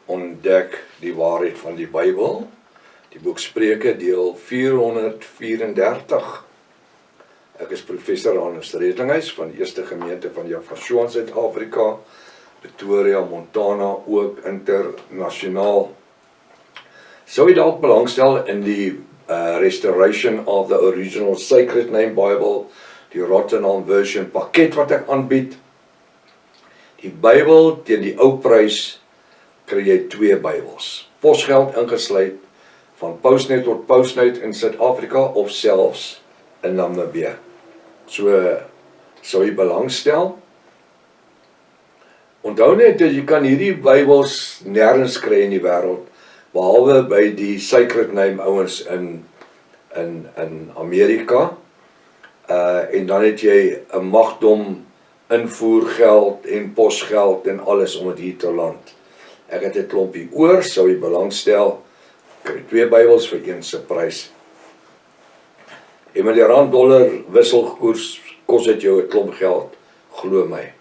ontdek die waarheid van die Bybel. Die boek Spreuke deel 434. Ek is professor Hannes Redinghuis van die Eerste Gemeente van Jaffa in Suid-Afrika, Pretoria, Montana, ook internasionaal. Sou jy dalk belangstel in die Restoration of the Original Sacred Name Bible, die Rotterdam version pakket wat ek aanbied. Die Bybel teen die ou prys kry jy 2 Bybels. Posgeld ingesluit, van Postnet tot Postnet in Suid-Afrika of selfs in Namibië. So sou jy belangstel. Onthou net dat jy kan hierdie Bybels nêrens kry in die wêreld, behalwe by die Sacred Name ouens in Amerika. En dan het jy 'n magdom invoergeld en posgeld en alles om dit hier te land. Ek het 'n klompie oor, sou jy belangstel, kry 2 Bybels vir 1 se prys. En met die rand-dollar wisselkoers kos dit jou 'n klomp geld, glo my.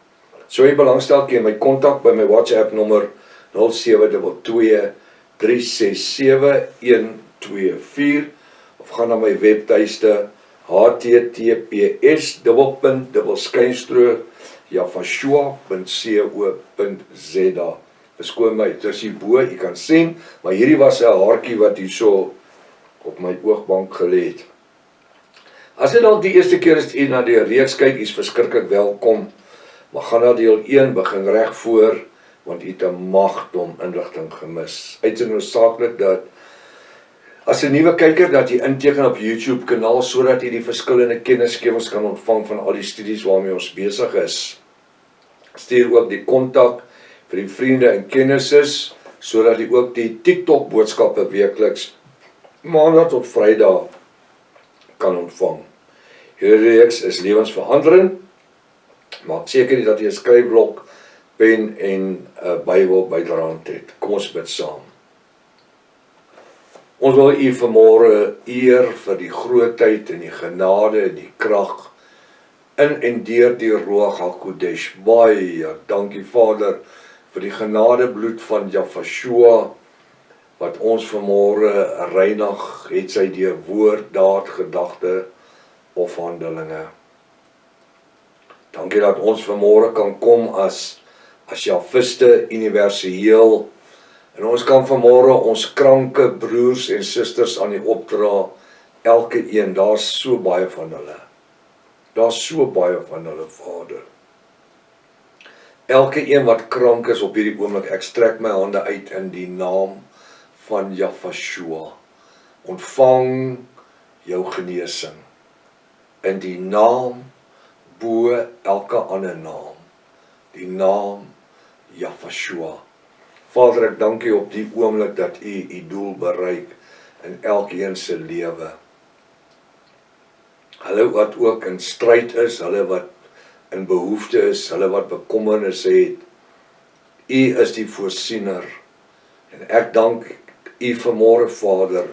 Sou jy belangstel, kan jy my kontak by my WhatsApp nommer 0722 367 124 of gaan na my webtuiste https://jaffashua.co.za. Verskoon my, dit is hierbo, jy kan sien, maar hierdie was 'n haartjie wat hierso op my oogbank gelê het. As dit dalk die eerste keer is jy na die reeks kyk, is verskriklik welkom, maar gaan na deel 1, begin reg voor, want jy het 'n magdom inligting gemis. Uiters noodsaaklik dat as 'n nuwe kyker dat jy inteken op YouTube kanaal sodat jy die verskillende kennisgewings kan ontvang van al die studies waarmee ons besig is. Stuur ook die kontak vir die vriende en kennisses sodat jy ook die TikTok boodskappe weekliks maandag tot Vrydag kan ontvang. Hierdie reeks is lewensveranderend. Maak seker dat jy 'n skryfblok, pen en 'n Bybel byderhand het. Kom ons bid saam. Ons wil U vanmôre eer vir die grootheid en die genade en die krag in en deur die Ruach HaKodesh. Baie dankie Vader vir die genadebloed van Jaffa wat ons vanmôre reinig, het sy deur woord, daad, gedagte of handelinge. Dankie dat ons vanmôre kan kom as Jaffiste universeel. En ons kan vanmôre ons kranke broers en susters aan U opdra, elke een, daar's so baie van hulle. Daar's so baie van hulle, Vader. Elke een wat krank is op hierdie oomblik, ek strek my hande uit in die naam van Jaffashua. Ontvang jou genesing in die naam bo elke ander naam, die naam Jaffashua. Vader, ek dank U op die oomblik dat U doel bereik in elkeen se lewe. Hulle wat ook in stryd is, hulle wat in behoefte is, hulle wat bekommernisse het. U is die voorsiener. En ek dank U vanmôre, Vader,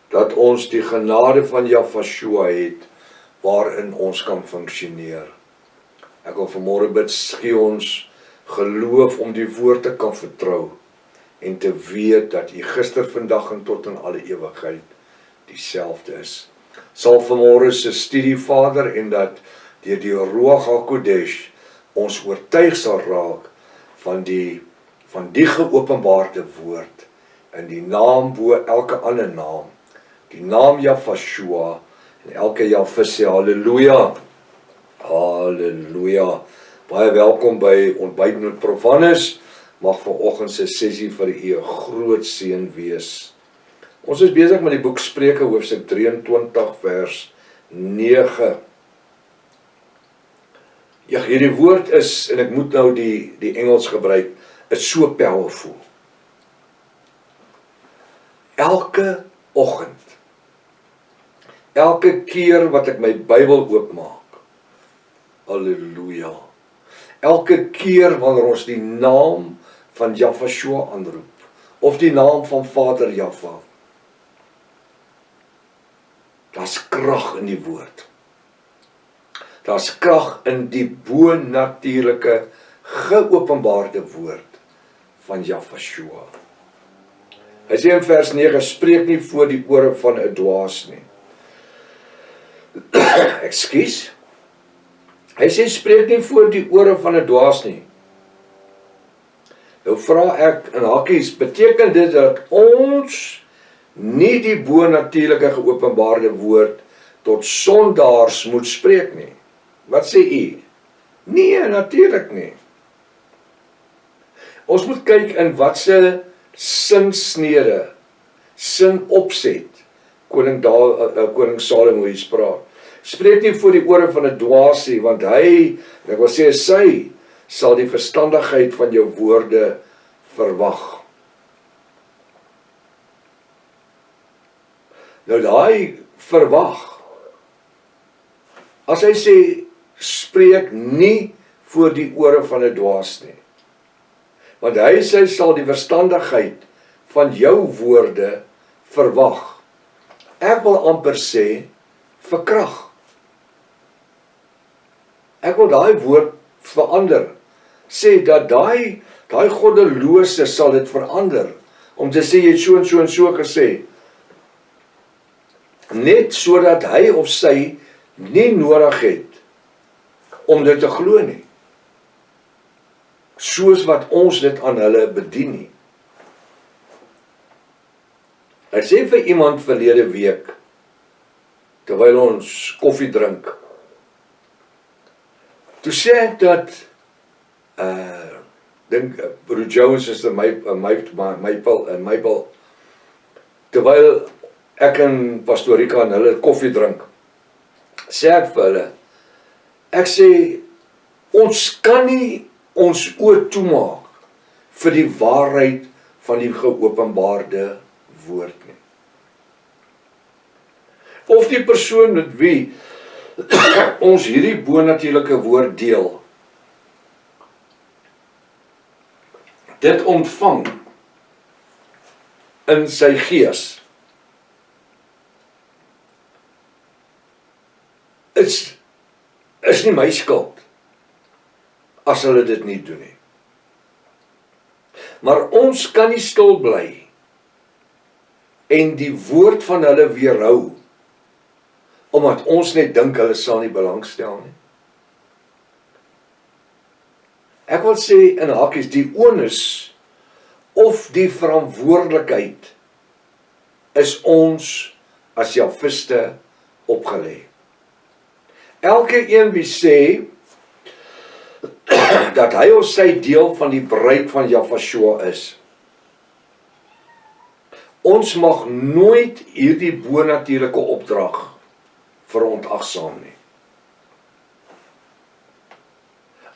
dat ons die genade van Jaffashua het, waarin ons kan funksioneer. Ek wil vanmôre bid, gee ons geloof om die woord te kan vertrou en te weet dat U gister, vandag en tot in alle ewigheid dieselfde is. Sal vanmôre se studie, Vader, en dat deur die Ruach HaKodesh ons oortuig sal raak van die geopenbaarde woord in die naam bo elke ander naam, die naam Jaffashua, en elke Jaffis sê halleluja. Halleluja. Baie welkom by Ontbyt met Prof Hannes. Mag vanoggend se sessie vir U 'n groot seën wees. Ons is besig met die boek Spreuke, hoofstuk 23 vers 9. Ja, hierdie woord is, en ek moet nou die Engels gebruik, is so powerful. Elke oggend, elke keer wat ek my Bybel oopmaak, halleluja, elke keer wanneer ons die naam van Jaffashua aanroep, of die naam van Vader Jaffa, daar's krag in die woord. Daar's krag in die bo-natuurlike, geopenbaarde woord van Jaffashua. Hy sê in vers 9, spreek nie voor die ore van 'n dwaas nie. Ekskuus. Hy sê spreek nie voor die ore van 'n dwaas nie. Nou vra ek in hakies, beteken dit dat ons nie die bonatuurlike geopenbaarde woord tot sondaars moet spreek nie? Wat sê u? Nee, natuurlik nie. Ons moet kyk in watse sinsnede, sinopset koning Salomo hier praat. Spreek nie voor die ore van 'n dwaas nie, want hy, ek wil sê sy, sal die verstandigheid van jou woorde verwag. Nou daai verwag, as hy sê, spreek nie voor die ore van 'n dwaas nie, want hy sê sal die verstandigheid van jou woorde verwag. Ek wil amper sê, verkrag. Ek wil daai woord verander, sê dat daai goddelose sal dit verander, om te sê, jy het so en so en so gesê, net sodat hy of sy nie nodig het, om dit te glo nie, soos wat ons dit aan hulle bedien nie. Hy sê vir iemand verlede week, terwyl ons koffie drink, toe sê ek dat, dink, Broer Jones is in Maple, terwyl ek en Pastor Rika en hulle koffie drink, sê ek vir hulle, ek sê, ons kan nie ons oë toemaak vir die waarheid van die geopenbaarde woord nie. Of die persoon met wie ons hierdie bonatuurlike woord deel, dit ontvang in sy gees, is nie my skuld as hulle dit nie doen nie. Maar ons kan nie stil bly en die woord van hulle weerhou, omdat ons net dink hulle sal nie belangstel nie. Ek wil sê in hakies, die onus of die verantwoordelikheid is ons as Javiste opgelê. Elke een wie sê dat hy of sy deel van die bruid van Jahweh is, ons mag nooit hierdie bonatuurlike opdrag verontagsaam nie.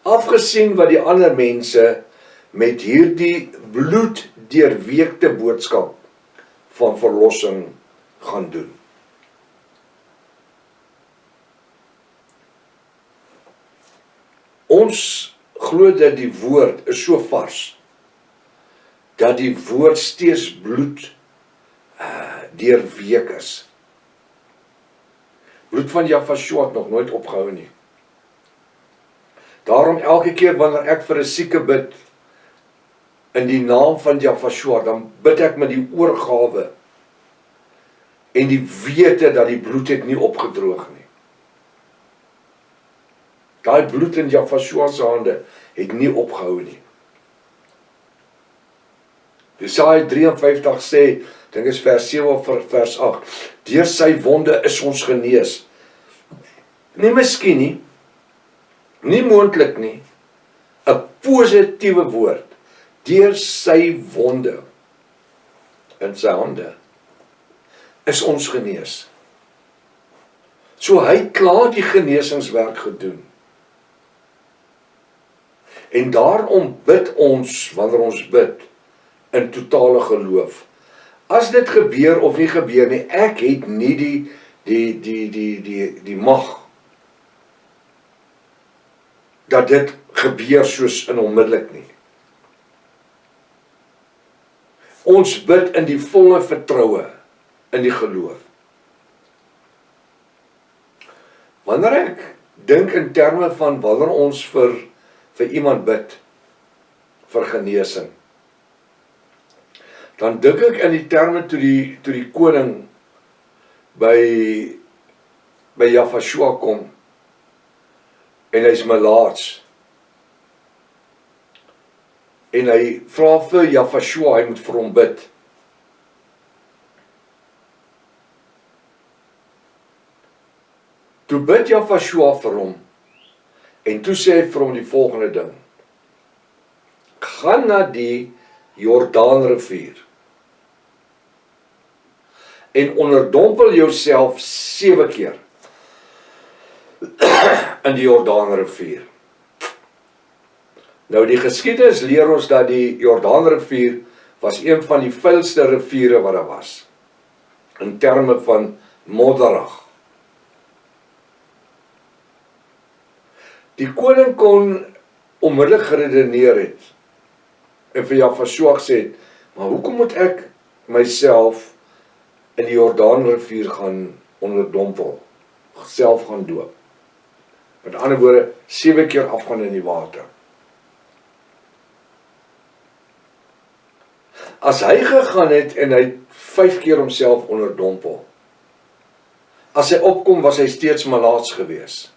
Afgesien wat die ander mense met hierdie bloeddeurweekte boodskap van verlossing gaan doen. Ons glo dat die woord is so vars, dat die woord steeds bloed deurweek is. Bloed van Jahweh het nog nooit opgehou nie. Daarom elke keer wanneer ek vir 'n sieke bid, in die naam van Jahweh, dan bid ek met die oorgawe, en die wete dat die bloed het nie opgedroog nie. Daai bloed in Jahweh se hande het nie opgehou nie. Jesaja 53 sê, dink is vers 7 of vers 8, deur sy wonde is ons genees. Nie miskien nie, nie moontlik nie, 'n positiewe woord, deur sy wonde in sy hande is ons genees. So hy het klaar die genesingswerk gedoen. En daarom bid ons, wanneer ons bid, in totale geloof. As dit gebeur of nie gebeur nie, ek het nie die mag dat dit gebeur soos in onmiddellik nie. Ons bid in die volle vertroue in die geloof. Wanneer ek dink in terme van wanneer ons vir iemand bid vir genesing, dan dink ek in die terme toe die koning by Jafashua kom, en hy's melaats, en hy vra vir Jafashua, hy moet vir hom bid. Toe bid Jafashua vir hom, en toe sê hy vir hom die volgende ding: gaan na die Jordaanrivier en onderdompel jouself 7 keer in die Jordaanrivier. Nou die geskiedenis leer ons dat die Jordaanrivier was een van die vuilste riviere wat daar was, in terme van modderig. Die koning kon onmiddellik geredeneer het en vir Jafashua gesê het, maar hoekom moet ek myself in die Jordaanrivier gaan onderdompel, self gaan doop? Met ander woorde, 7 keer afgaan in die water. As hy gegaan het en hy 5 keer homself onderdompel, as hy opkom was hy steeds melaats gewees.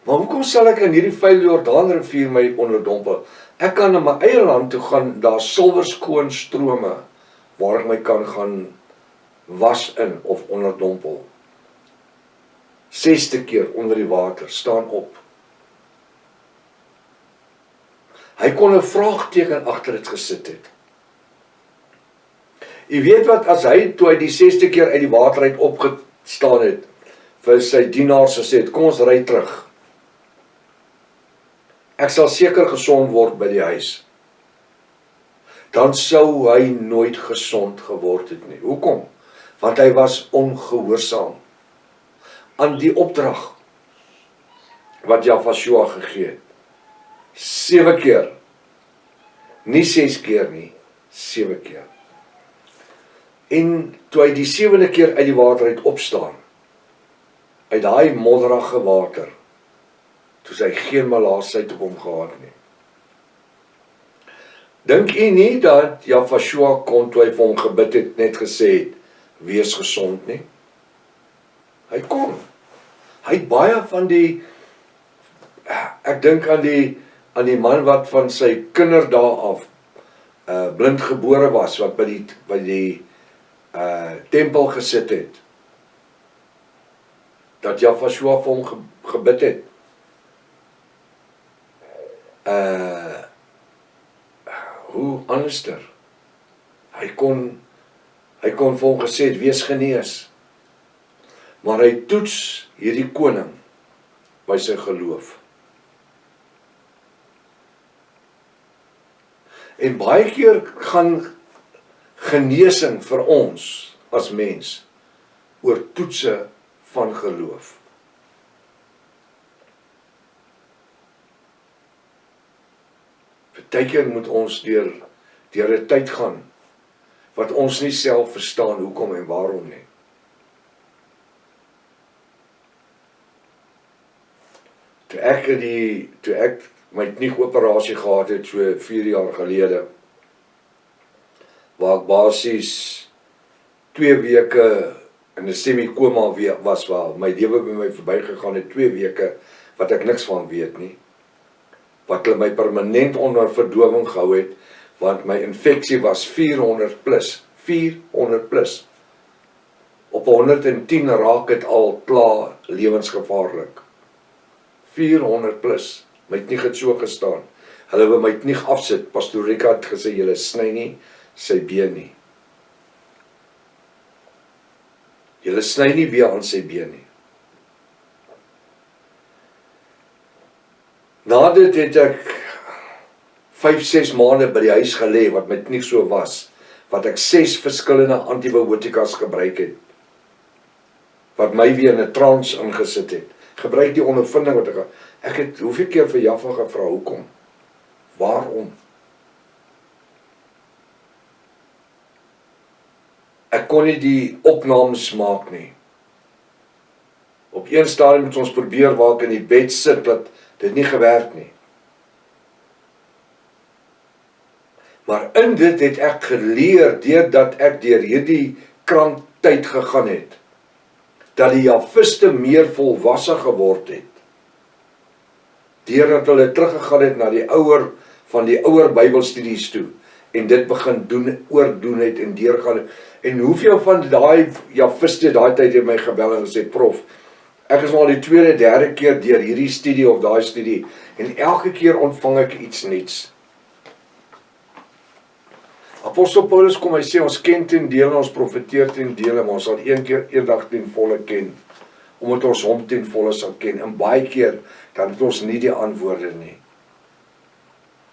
Maar hoekom sal ek in hierdie vuil Jordaanrivier my onderdompel? Ek kan na my eie land toe gaan, daar silwerskoon strome, waar ek my kan gaan was in of onderdompel. 6de keer onder die water, staan op. Hy kon 'n vraagteken agter dit gesit het. U weet wat, as hy, toe hy die 6de keer uit die water uit opgestaan het, vir sy dienaars gesê het, kom ons ry terug. Ek sal seker gesond word by die huis. Dan sou hy nooit gesond geword het nie. Hoekom? Want hy was ongehoorsaam aan die opdrag wat Jafashua gegee het. 7 keer. Nie 6 keer nie, 7 keer. En toe hy die 7de keer uit die water uit opstaan, uit daai modderige water, toe hy geen malaatsheid op hom gehad nie. Dink u nie dat Jafashua kon, toe hy vir hom gebid het, net gesê het, wees gesond nie? Hy kon. Hy het baie van die, ek dink aan die man wat van sy kinderdae af blind gebore was, wat by die tempel gesit het, dat Jafashua vir hom gebid het. Hoe anderster? Hy kon vir hom gesê het, wees genees. Maar hy toets hierdie koning by sy geloof. En baie keer gaan genesing vir ons as mens oor toetse van geloof. Partykeer moet ons deur 'n tyd gaan wat ons nie self verstaan hoekom en waarom nie. Toe ek my knieoperasie gehad het so 4 jaar gelede, waar ek basies 2 weke in 'n semi-koma was, waar my lewe by my verbygegaan het, 2 weke wat ek niks van weet nie, wat hulle my permanent onder verdowing gehou het, want my infeksie was 400 plus. Op 110 raak het al klaar lewensgevaarlik. 400 plus. My knie het so gestaan. Hulle wil my knie afsit. Pastoor Rika het gesê, julle sny nie sy been nie. Julle sny nie weer aan sy been nie. Na dit het ek 5-6 maande by die huis gelê, wat my knie so was, wat ek 6 verskillende antibiotikas gebruik het, wat my weer in 'n trance ingesit het. Gebruik die ondervinding wat ek het hoeveel keer vir Jaffa gevra, hoekom? Waarom? Ek kon nie die opnames maak nie. Op een stadium moet ons probeer waar ek in die bed sit, dat dit nie gewerk nie. Maar in dit het ek geleer, deurdat ek deur hierdie kranktyd gegaan het, dat die Javiste meer volwasse geword het, deurdat hulle teruggegaan het na die ouer Bybelstudies toe, en dit begin oordoen het en deurgaan. En hoeveel van daai Javiste daai tyd het my gebel en gesê, prof, ek is al die tweede, derde keer deur hierdie studie of daai studie, en elke keer ontvang ek iets nuuts. Apostel Paulus kom, hy sê, ons ken ten dele, ons profeteer ten dele, maar ons sal eendag ten volle ken, omdat ons hom ten volle sal ken, en baie keer, dan het ons nie die antwoorde nie.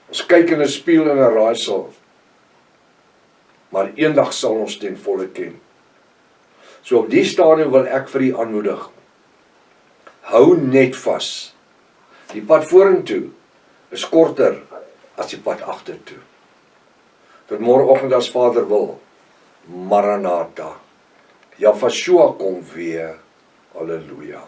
Ons kyk in 'n spieël en 'n raaisel, maar eendag sal ons ten volle ken. So op die stadium wil ek vir u aanmoedig, hou net vas. Die pad vorentoe is korter as die pad agtertoe. Tot môreoggend as Vader wil, Maranatha, Yahshua kom weer, halleluja.